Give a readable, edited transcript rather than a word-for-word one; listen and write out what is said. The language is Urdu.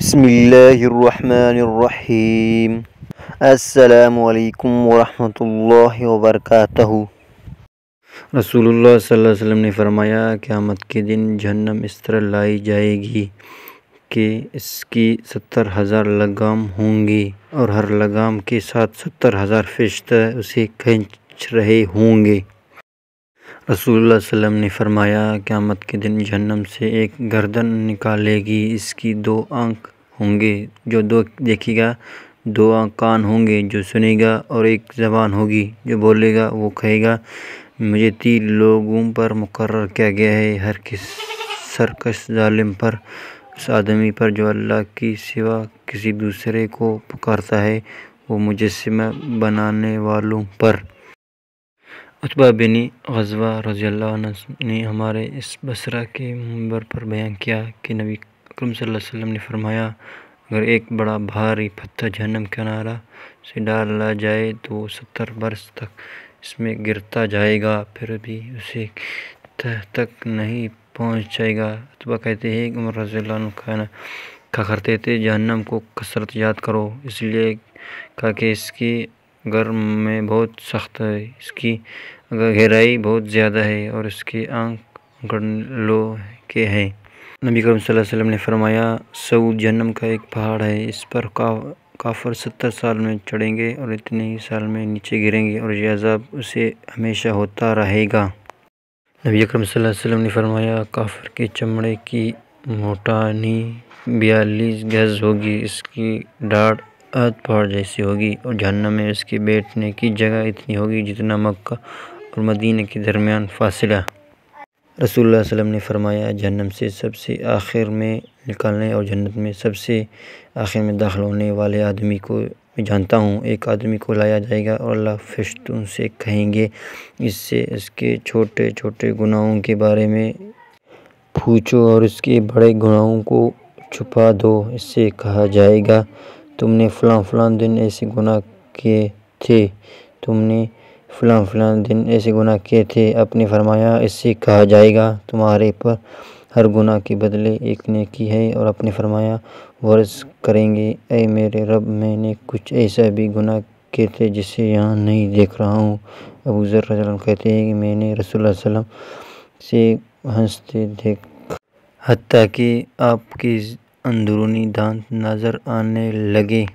بسم اللہ الرحمن الرحیم۔ السلام علیکم ورحمۃ اللہ وبرکاتہ۔ رسول اللہ صلی اللہ علیہ وسلم نے فرمایا، قیامت کے دن جہنم اس طرح لائی جائے گی کہ اس کی 70,000 لگام ہوں گی اور ہر لگام کے ساتھ 70,000 فرشتے اسے کھینچ رہے ہوں گے۔ رسول اللہ صلی اللہ علیہ وسلم نے فرمایا، قیامت کے دن جہنم سے ایک گردن نکالے گی، اس کی 2 آنکھ ہوں گے جو دیکھے گا، 2 کان ہوں گے جو سنے گا، اور ایک زبان ہوگی جو بولے گا۔ وہ کہے گا، مجھے 3 لوگوں پر مقرر کیا گیا ہے، ہر کس سرکش ظالم پر، اس آدمی پر جو اللہ کی سوا کسی دوسرے کو پکارتا ہے، وہ مجسمہ بنانے والوں پر۔ عتبہ بن غزوہ رضی اللہ عنہ نے ہمارے اس بصرہ کے منبر پر بیان کیا کہ نبی اکرم صلی اللہ علیہ وسلم نے فرمایا، اگر ایک بڑا بھاری پتھر جہنم کنارہ سے ڈالا جائے تو وہ 70 برس تک اس میں گرتا جائے گا، پھر بھی اسے تہ تک نہیں پہنچ جائے گا۔ عتبہ کہتے ہیں، عمر رضی اللہ عنہ کہا کرتے تھے، جہنم کو کثرت یاد کرو، اس لیے کہا کہ اس کی گرم میں بہت سخت ہے، اس کی گہرائی بہت زیادہ ہے اور اس کے آنکھ گڑلوں کے ہیں۔ نبی کریم صلی اللہ علیہ وسلم نے فرمایا، سعود جہنم کا ایک پہاڑ ہے، اس پر کافر 70 سال میں چڑھیں گے اور اتنے ہی سال میں نیچے گریں گے اور یہ عذاب اسے ہمیشہ ہوتا رہے گا۔ نبی اکرم صلی اللہ علیہ وسلم نے فرمایا، کافر کے چمڑے کی موٹانی 42 گز ہوگی، اس کی ڈاڑھ آدھ پہاڑ جیسی ہوگی، اور جہنم میں اس کے بیٹھنے کی جگہ اتنی ہوگی جتنا مکہ اور مدینہ کے درمیان فاصلہ۔ رسول اللہ صلی اللہ علیہ وسلم نے فرمایا، جہنم سے سب سے آخر میں نکلنے اور جنت میں سب سے آخر میں داخل ہونے والے آدمی کو میں جانتا ہوں۔ ایک آدمی کو لایا جائے گا اور اللہ فرشتوں سے کہیں گے، اس سے اس کے چھوٹے چھوٹے گناہوں کے بارے میں پوچھو اور اس کے بڑے گناہوں کو چھپا دو۔ اس سے کہا جائے گا، تم نے فلاں فلاں دن ایسے گناہ کیے تھے، تم نے فلاں فلاں دن ایسے گناہ کیے تھے۔ آپ نے فرمایا، اس سے کہا جائے گا، تمہارے پر ہر گناہ کے بدلے ایک نیکی ہے، اور آپ نے فرمایا، وہ عرض کریں گے، اے میرے رب، میں نے کچھ ایسا بھی گناہ کیے تھے جسے یہاں نہیں دیکھ رہا ہوں۔ ابو ذر رضی اللہ عنہ کہتے ہیں کہ میں نے رسول اللہ صلی اللہ علیہ وسلم سے ہنستے دیکھا حتیٰ کہ آپ کے اندرونی دانت نظر آنے لگے۔